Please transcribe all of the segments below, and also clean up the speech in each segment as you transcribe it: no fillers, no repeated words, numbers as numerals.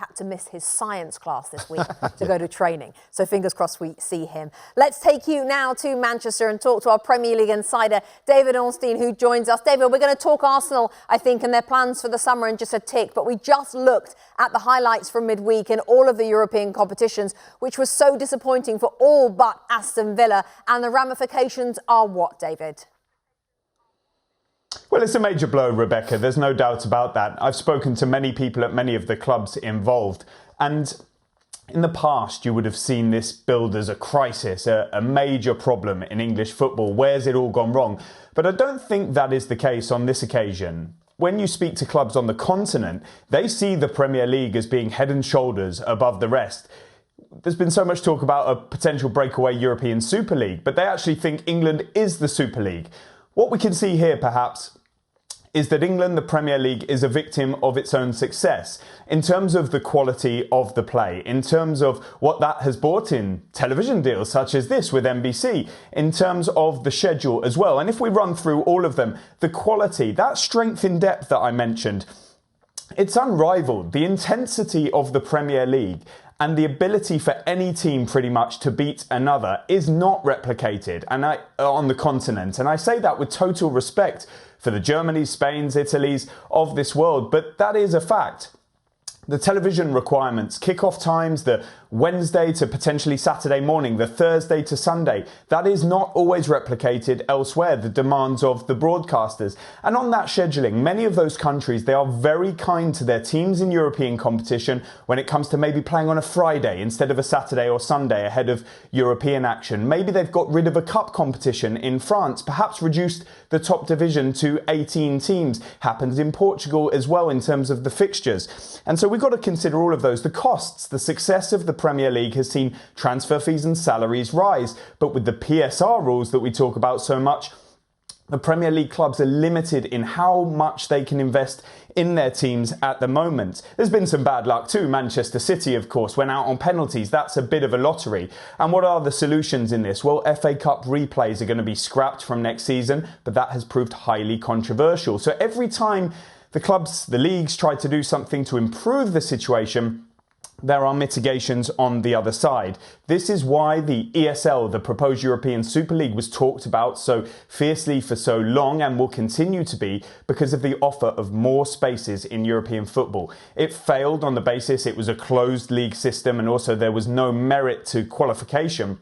had to miss his science class this week to go to training. So fingers crossed we see him. Let's take you now to Manchester and talk to our Premier League insider, David Ornstein, who joins us. David, we're going to talk Arsenal, I think, and their plans for the summer in just a tick. But we just looked at the highlights from midweek in all of the European competitions, which was so disappointing for all but Aston Villa. And the ramifications are what, David? Well, it's a major blow, Rebecca. There's no doubt about that. I've spoken to many people at many of the clubs involved. And in the past, you would have seen this billed as a crisis, a major problem in English football. Where's it all gone wrong? But I don't think that is the case on this occasion. When you speak to clubs on the continent, they see the Premier League as being head and shoulders above the rest. There's been so much talk about a potential breakaway European Super League, but they actually think England is the Super League. What we can see here, perhaps, is that England, the Premier League, is a victim of its own success in terms of the quality of the play, in terms of what that has brought in television deals such as this with NBC, in terms of the schedule as well. And if we run through all of them, the quality, that strength in depth that I mentioned, it's unrivaled. The intensity of the Premier League and the ability for any team pretty much to beat another is not replicated on the continent. And I say that with total respect for the Germanys, Spains, Italys of this world, but that is a fact. The television requirements, kickoff times, the Wednesday to potentially Saturday morning, the Thursday to Sunday, that is not always replicated elsewhere, the demands of the broadcasters. And on that scheduling, many of those countries, they are very kind to their teams in European competition when it comes to maybe playing on a Friday instead of a Saturday or Sunday ahead of European action. Maybe they've got rid of a cup competition in France, perhaps reduced the top division to 18 teams. Happens in Portugal as well in terms of the fixtures. And so we've got to consider all of those. The costs, the success of the Premier League has seen transfer fees and salaries rise. But with the PSR rules that we talk about so much, the Premier League clubs are limited in how much they can invest in their teams at the moment. There's been some bad luck too. Manchester City, of course, went out on penalties. That's a bit of a lottery. And what are the solutions in this? Well, FA Cup replays are going to be scrapped from next season, but that has proved highly controversial. So every time the clubs, the leagues try to do something to improve the situation, there are mitigations on the other side. This is why the ESL, the proposed European Super League, was talked about so fiercely for so long and will continue to be because of the offer of more spaces in European football. It failed on the basis it was a closed league system and also there was no merit to qualification.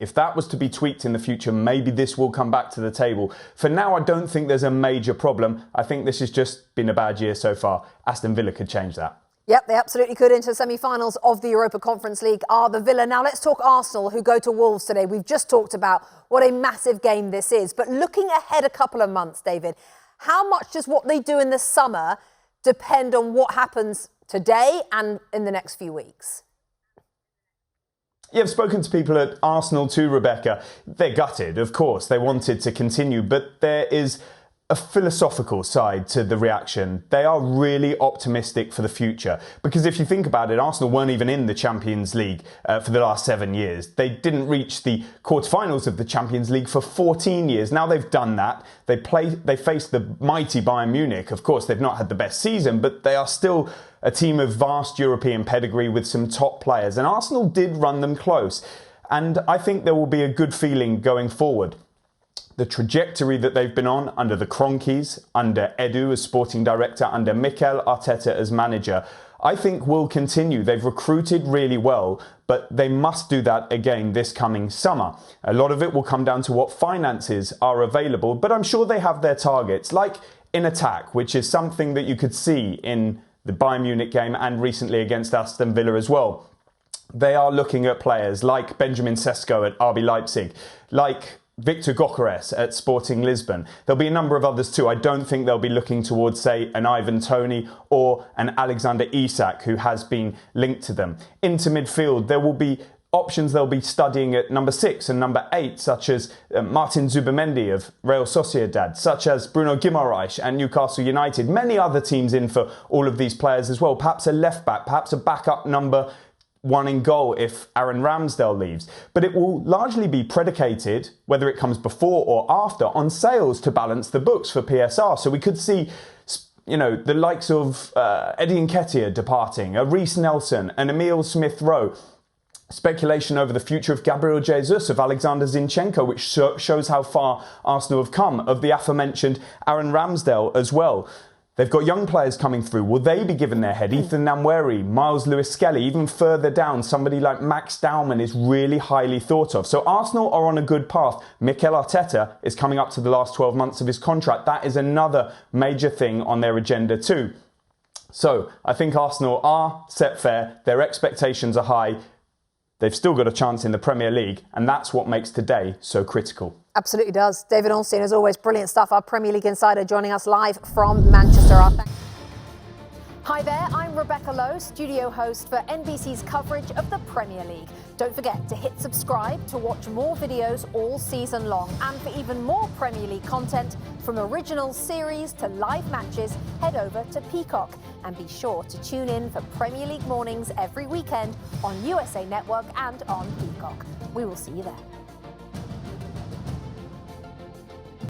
If that was to be tweaked in the future, maybe this will come back to the table. For now, I don't think there's a major problem. I think this has just been a bad year so far. Aston Villa could change that. Yep, they absolutely could. Into the semi-finals of the Europa Conference League are the Villa. Now let's talk Arsenal, who go to Wolves today. We've just talked about what a massive game this is. But looking ahead a couple of months, David, how much does what they do in the summer depend on what happens today and in the next few weeks? Yeah, I've spoken to people at Arsenal too, Rebecca. They're gutted, of course. They wanted to continue, but there is a philosophical side to the reaction. They are really optimistic for the future. Because if you think about it, Arsenal weren't even in the Champions League for the last 7 years. They didn't reach the quarterfinals of the Champions League for 14 years. Now they've done that. They face the mighty Bayern Munich. Of course, they've not had the best season, but they are still a team of vast European pedigree with some top players. And Arsenal did run them close. And I think there will be a good feeling going forward. The trajectory that they've been on under the Cronkies, under Edu as sporting director, under Mikel Arteta as manager, I think will continue. They've recruited really well, but they must do that again this coming summer. A lot of it will come down to what finances are available, but I'm sure they have their targets, like in attack, which is something that you could see in the Bayern Munich game and recently against Aston Villa as well. They are looking at players like Benjamin Sesko at RB Leipzig, like Victor Gyökeres at Sporting Lisbon. There'll be a number of others too. I don't think they'll be looking towards, say, an Ivan Toney or an Alexander Isak, who has been linked to them. Into midfield, there will be options they'll be studying at number 6 and number 8, such as Martin Zubimendi of Real Sociedad, such as Bruno Guimaraes and Newcastle United. Many other teams in for all of these players as well. Perhaps a left back, perhaps a backup number 1 in goal if Aaron Ramsdale leaves. But it will largely be predicated, whether it comes before or after, on sales to balance the books for PSR. So we could see you know, the likes of Eddie Nketiah departing, Reece Nelson and Emile Smith-Rowe. Speculation over the future of Gabriel Jesus, of Alexander Zinchenko, which shows how far Arsenal have come, of the aforementioned Aaron Ramsdale as well. They've got young players coming through. Will they be given their head? Ethan Nwaneri, Miles Lewis-Skelly, even further down, somebody like Max Dowman is really highly thought of. So Arsenal are on a good path. Mikel Arteta is coming up to the last 12 months of his contract. That is another major thing on their agenda too. So I think Arsenal are set fair. Their expectations are high. They've still got a chance in the Premier League, and that's what makes today so critical. Absolutely does. David Ornstein, as always, brilliant stuff. Our Premier League insider joining us live from Manchester. Hi there, I'm Rebecca Lowe, studio host for NBC's coverage of the Premier League. Don't forget to hit subscribe to watch more videos all season long. And for even more Premier League content, from original series to live matches, head over to Peacock. And be sure to tune in for Premier League mornings every weekend on USA Network and on Peacock. We will see you there.